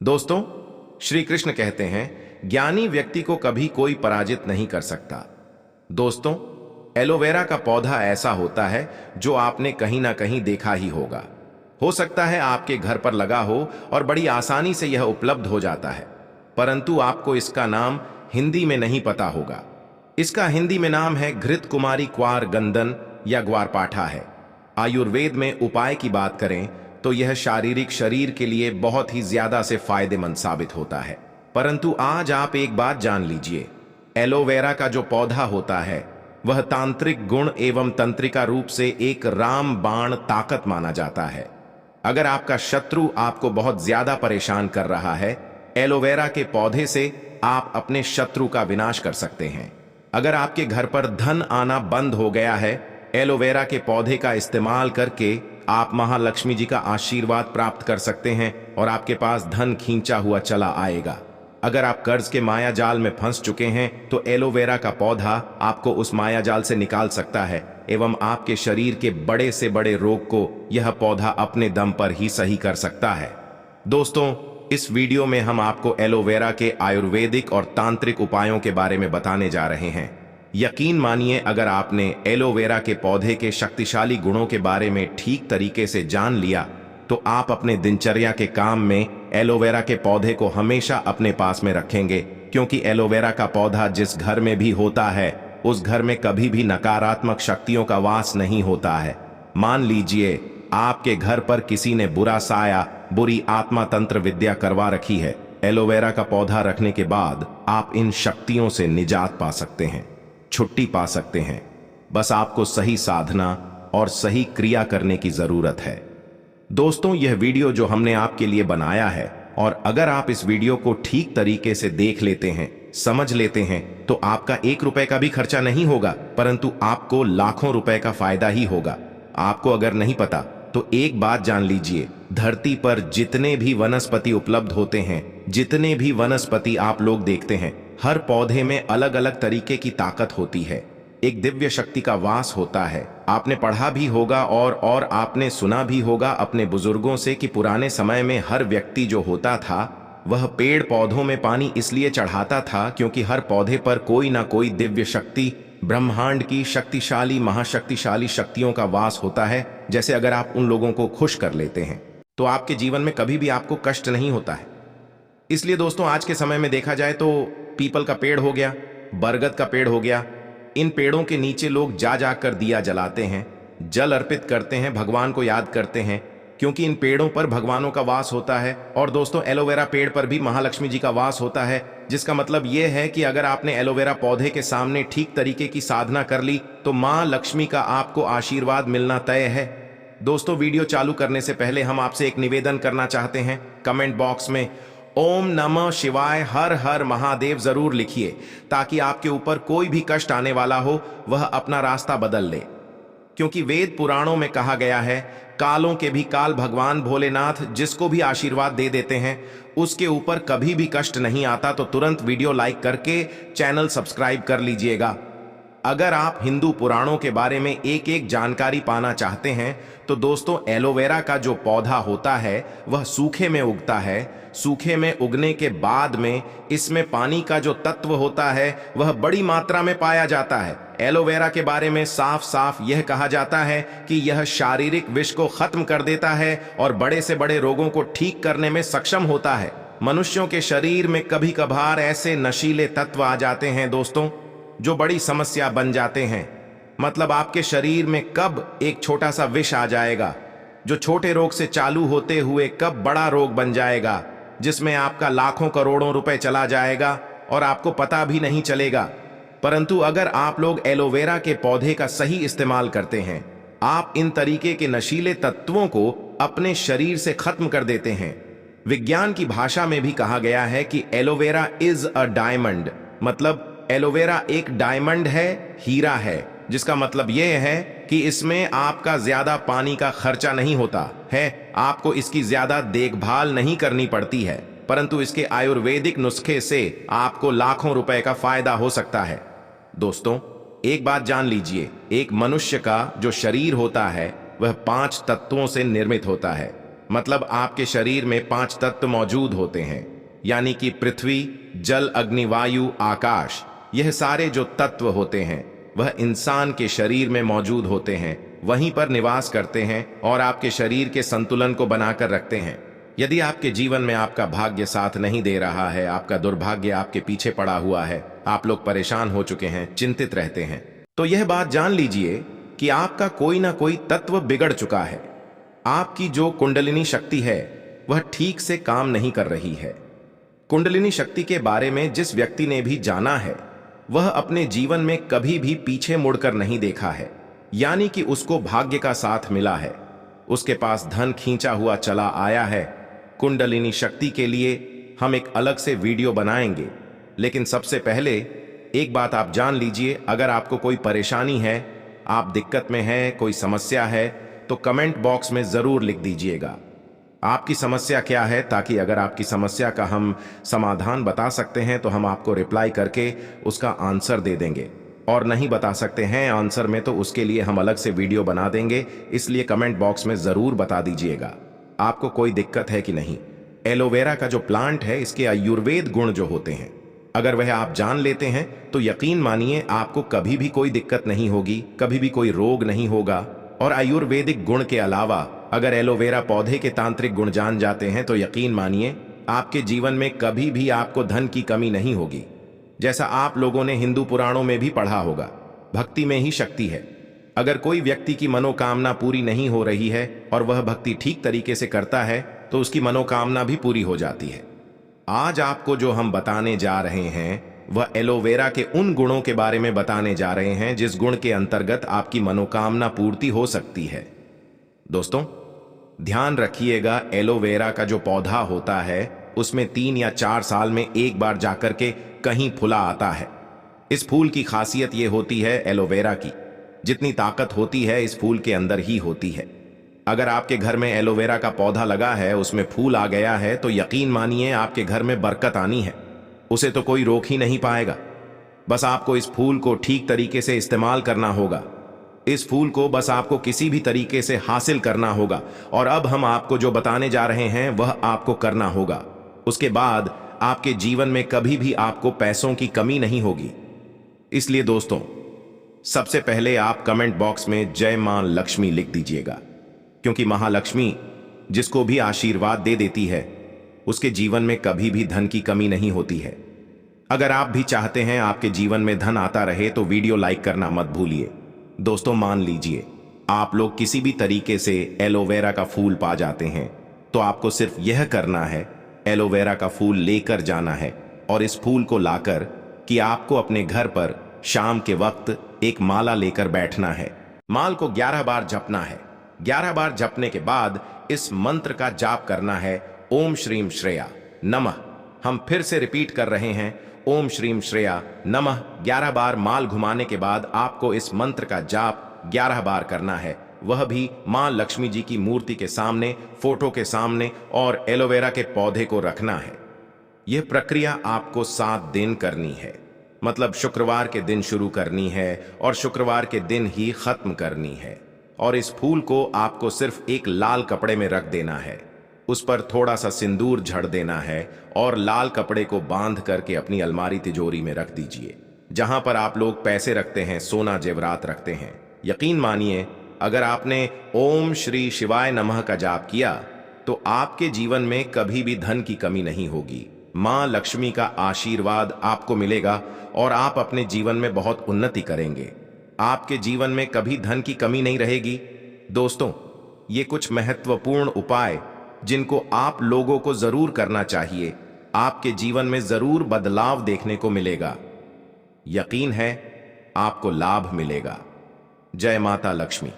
दोस्तों, श्री कृष्ण कहते हैं, ज्ञानी व्यक्ति को कभी कोई पराजित नहीं कर सकता। दोस्तों, एलोवेरा का पौधा ऐसा होता है जो आपने कहीं ना कहीं देखा ही होगा। हो सकता है आपके घर पर लगा हो और बड़ी आसानी से यह उपलब्ध हो जाता है, परंतु आपको इसका नाम हिंदी में नहीं पता होगा। इसका हिंदी में नाम है घृत कुमारी क्वार गंदन या ग्वारपाठा है। आयुर्वेद में उपाय की बात करें तो यह शारीरिक शरीर के लिए बहुत ही ज्यादा से फायदेमंद साबित होता है। परंतु आज आप एक बात जान लीजिए, एलोवेरा का जो पौधा होता है वह तांत्रिक गुण एवं तंत्रिका रूप से एक राम बाण ताकत माना जाता है। अगर आपका शत्रु आपको बहुत ज्यादा परेशान कर रहा है, एलोवेरा के पौधे से आप अपने शत्रु का विनाश कर सकते हैं। अगर आपके घर पर धन आना बंद हो गया है, एलोवेरा के पौधे का इस्तेमाल करके आप महालक्ष्मी जी का आशीर्वाद प्राप्त कर सकते हैं और आपके पास धन खींचा हुआ चला आएगा। अगर आप कर्ज के माया जाल में फंस चुके हैं तो एलोवेरा का पौधा आपको उस माया जाल से निकाल सकता है एवं आपके शरीर के बड़े से बड़े रोग को यह पौधा अपने दम पर ही सही कर सकता है। दोस्तों, इस वीडियो में हम आपको एलोवेरा के आयुर्वेदिक और तांत्रिक उपायों के बारे में बताने जा रहे हैं। यकीन मानिए, अगर आपने एलोवेरा के पौधे के शक्तिशाली गुणों के बारे में ठीक तरीके से जान लिया तो आप अपने दिनचर्या के काम में एलोवेरा के पौधे को हमेशा अपने पास में रखेंगे, क्योंकि एलोवेरा का पौधा जिस घर में भी होता है उस घर में कभी भी नकारात्मक शक्तियों का वास नहीं होता है। मान लीजिए आपके घर पर किसी ने बुरा साया, बुरी आत्मा तंत्र विद्या करवा रखी है, एलोवेरा का पौधा रखने के बाद आप इन शक्तियों से निजात पा सकते हैं, छुट्टी पा सकते हैं। बस आपको सही साधना और सही क्रिया करने की जरूरत है। दोस्तों, यह वीडियो जो हमने आपके लिए बनाया है, और अगर आप इस वीडियो को ठीक तरीके से देख लेते हैं, समझ लेते हैं, तो आपका 1 रुपए का भी खर्चा नहीं होगा, परंतु आपको लाखों रुपए का फायदा ही होगा। आपको अगर नहीं पता तो एक बात जान लीजिए, धरती पर जितने भी वनस्पति उपलब्ध होते हैं, जितने भी वनस्पति आप लोग देखते हैं, हर पौधे में अलग अलग तरीके की ताकत होती है, एक दिव्य शक्ति का वास होता है। आपने पढ़ा भी होगा और आपने सुना भी होगा अपने बुजुर्गों से कि पुराने समय में हर व्यक्ति जो होता था वह पेड़ पौधों में पानी इसलिए चढ़ाता था क्योंकि हर पौधे पर कोई ना कोई दिव्य शक्ति, ब्रह्मांड की शक्तिशाली महाशक्तिशाली शक्तियों का वास होता है। जैसे अगर आप उन लोगों को खुश कर लेते हैं तो आपके जीवन में कभी भी आपको कष्ट नहीं होता है। इसलिए दोस्तों, आज के समय में देखा जाए तो पीपल का पेड़ हो गया, बरगद का पेड़ हो गया, इन पेड़ों के नीचे लोग जा जाकर दिया जलाते हैं, जल अर्पित करते हैं, भगवान को याद करते हैं, क्योंकि इन पेड़ों पर भगवानों का वास होता है। और दोस्तों, एलोवेरा पेड़ पर भी महालक्ष्मी जी का वास होता है, जिसका मतलब यह है कि अगर आपने एलोवेरा पौधे के सामने ठीक तरीके की साधना कर ली तो मां लक्ष्मी का आपको आशीर्वाद मिलना तय है। दोस्तों, वीडियो चालू करने से पहले हम आपसे एक निवेदन करना चाहते हैं। कमेंट बॉक्स में ओम नमः शिवाय हर हर महादेव जरूर लिखिए, ताकि आपके ऊपर कोई भी कष्ट आने वाला हो वह अपना रास्ता बदल ले। क्योंकि वेद पुराणों में कहा गया है, कालों के भी काल भगवान भोलेनाथ जिसको भी आशीर्वाद दे देते हैं उसके ऊपर कभी भी कष्ट नहीं आता। तो तुरंत वीडियो लाइक करके चैनल सब्सक्राइब कर लीजिएगा। अगर आप हिंदू पुराणों के बारे में एक एक जानकारी पाना चाहते हैं तो दोस्तों, एलोवेरा का जो पौधा होता है वह सूखे में उगता है। सूखे में उगने के बाद में इसमें पानी का जो तत्व होता है वह बड़ी मात्रा में पाया जाता है। एलोवेरा के बारे में साफ साफ यह कहा जाता है कि यह शारीरिक विष को खत्म कर देता है और बड़े से बड़े रोगों को ठीक करने में सक्षम होता है। मनुष्यों के शरीर में कभी कभार ऐसे नशीले तत्व आ जाते हैं दोस्तों, जो बड़ी समस्या बन जाते हैं। मतलब आपके शरीर में कब एक छोटा सा विष आ जाएगा जो छोटे रोग से चालू होते हुए कब बड़ा रोग बन जाएगा, जिसमें आपका लाखों करोड़ों रुपए चला जाएगा और आपको पता भी नहीं चलेगा। परंतु अगर आप लोग एलोवेरा के पौधे का सही इस्तेमाल करते हैं, आप इन तरीके के नशीले तत्वों को अपने शरीर से खत्म कर देते हैं। विज्ञान की भाषा में भी कहा गया है कि एलोवेरा इज अ डायमंड, मतलब एलोवेरा एक डायमंड है, हीरा है, जिसका मतलब यह है कि इसमें आपका ज्यादा पानी का खर्चा नहीं होता है, आपको इसकी ज्यादा देखभाल नहीं करनी पड़ती है, परंतु इसके आयुर्वेदिक नुस्खे से आपको लाखों रुपए का फायदा हो सकता है। दोस्तों, एक बात जान लीजिए, एक मनुष्य का जो शरीर होता है वह 5 तत्वों से निर्मित होता है। मतलब आपके शरीर में 5 तत्व मौजूद होते हैं, यानी कि पृथ्वी, जल, अग्नि, वायु, आकाश। यह सारे जो तत्व होते हैं वह इंसान के शरीर में मौजूद होते हैं, वहीं पर निवास करते हैं और आपके शरीर के संतुलन को बनाकर रखते हैं। यदि आपके जीवन में आपका भाग्य साथ नहीं दे रहा है, आपका दुर्भाग्य आपके पीछे पड़ा हुआ है, आप लोग परेशान हो चुके हैं, चिंतित रहते हैं, तो यह बात जान लीजिए कि आपका कोई ना कोई तत्व बिगड़ चुका है। आपकी जो कुंडलिनी शक्ति है वह ठीक से काम नहीं कर रही है। कुंडलिनी शक्ति के बारे में जिस व्यक्ति ने भी जाना है वह अपने जीवन में कभी भी पीछे मुड़कर नहीं देखा है, यानी कि उसको भाग्य का साथ मिला है, उसके पास धन खींचा हुआ चला आया है। कुंडलिनी शक्ति के लिए हम एक अलग से वीडियो बनाएंगे, लेकिन सबसे पहले एक बात आप जान लीजिए, अगर आपको कोई परेशानी है, आप दिक्कत में हैं, कोई समस्या है, तो कमेंट बॉक्स में जरूर लिख दीजिएगा आपकी समस्या क्या है, ताकि अगर आपकी समस्या का हम समाधान बता सकते हैं तो हम आपको रिप्लाई करके उसका आंसर दे देंगे, और नहीं बता सकते हैं आंसर में तो उसके लिए हम अलग से वीडियो बना देंगे। इसलिए कमेंट बॉक्स में जरूर बता दीजिएगा आपको कोई दिक्कत है कि नहीं। एलोवेरा का जो प्लांट है, इसके आयुर्वेद गुण जो होते हैं, अगर वह आप जान लेते हैं तो यकीन मानिए आपको कभी भी कोई दिक्कत नहीं होगी, कभी भी कोई रोग नहीं होगा। और आयुर्वेदिक गुण के अलावा अगर एलोवेरा पौधे के तांत्रिक गुण जान जाते हैं तो यकीन मानिए आपके जीवन में कभी भी आपको धन की कमी नहीं होगी। जैसा आप लोगों ने हिंदू पुराणों में भी पढ़ा होगा, भक्ति में ही शक्ति है। अगर कोई व्यक्ति की मनोकामना पूरी नहीं हो रही है और वह भक्ति ठीक तरीके से करता है तो उसकी मनोकामना भी पूरी हो जाती है। आज आपको जो हम बताने जा रहे हैं वह एलोवेरा के उन गुणों के बारे में बताने जा रहे हैं जिस गुण के अंतर्गत आपकी मनोकामना पूर्ति हो सकती है। दोस्तों ध्यान रखिएगा, एलोवेरा का जो पौधा होता है उसमें 3 या 4 साल में एक बार जाकर के कहीं फूला आता है। इस फूल की खासियत यह होती है, एलोवेरा की जितनी ताकत होती है इस फूल के अंदर ही होती है। अगर आपके घर में एलोवेरा का पौधा लगा है, उसमें फूल आ गया है, तो यकीन मानिए आपके घर में बरकत आनी है, उसे तो कोई रोक ही नहीं पाएगा। बस आपको इस फूल को ठीक तरीके से इस्तेमाल करना होगा, इस फूल को बस आपको किसी भी तरीके से हासिल करना होगा। और अब हम आपको जो बताने जा रहे हैं वह आपको करना होगा। उसके बाद आपके जीवन में कभी भी आपको पैसों की कमी नहीं होगी। इसलिए दोस्तों सबसे पहले आप कमेंट बॉक्स में जय मां लक्ष्मी लिख दीजिएगा, क्योंकि महालक्ष्मी जिसको भी आशीर्वाद दे देती है उसके जीवन में कभी भी धन की कमी नहीं होती है। अगर आप भी चाहते हैं आपके जीवन में धन आता रहे तो वीडियो लाइक करना मत भूलिए। दोस्तों मान लीजिए आप लोग किसी भी तरीके से एलोवेरा का फूल पा जाते हैं तो आपको सिर्फ यह करना है, एलोवेरा का फूल लेकर जाना है और इस फूल को लाकर कि आपको अपने घर पर शाम के वक्त एक माला लेकर बैठना है। माल को 11 बार जपना है। 11 बार जपने के बाद इस मंत्र का जाप करना है, ओम श्रीम श्रेया नमः। हम फिर से रिपीट कर रहे हैं, ओम श्रीम श्रेया नमः। 11 बार माल घुमाने के बाद आपको इस मंत्र का जाप 11 बार करना है, वह भी मां लक्ष्मी जी की मूर्ति के सामने, फोटो के सामने, और एलोवेरा के पौधे को रखना है। यह प्रक्रिया आपको 7 दिन करनी है, मतलब शुक्रवार के दिन शुरू करनी है और शुक्रवार के दिन ही खत्म करनी है। और इस फूल को आपको सिर्फ एक लाल कपड़े में रख देना है, उस पर थोड़ा सा सिंदूर झड़ देना है और लाल कपड़े को बांध करके अपनी अलमारी तिजोरी में रख दीजिए, जहां पर आप लोग पैसे रखते हैं, सोना जेवरात रखते हैं। यकीन मानिए अगर आपने ओम श्री शिवाय नमः का जाप किया तो आपके जीवन में कभी भी धन की कमी नहीं होगी। मां लक्ष्मी का आशीर्वाद आपको मिलेगा और आप अपने जीवन में बहुत उन्नति करेंगे। आपके जीवन में कभी धन की कमी नहीं रहेगी। दोस्तों ये कुछ महत्वपूर्ण उपाय जिनको आप लोगों को जरूर करना चाहिए, आपके जीवन में जरूर बदलाव देखने को मिलेगा। यकीन है आपको लाभ मिलेगा। जय माता लक्ष्मी।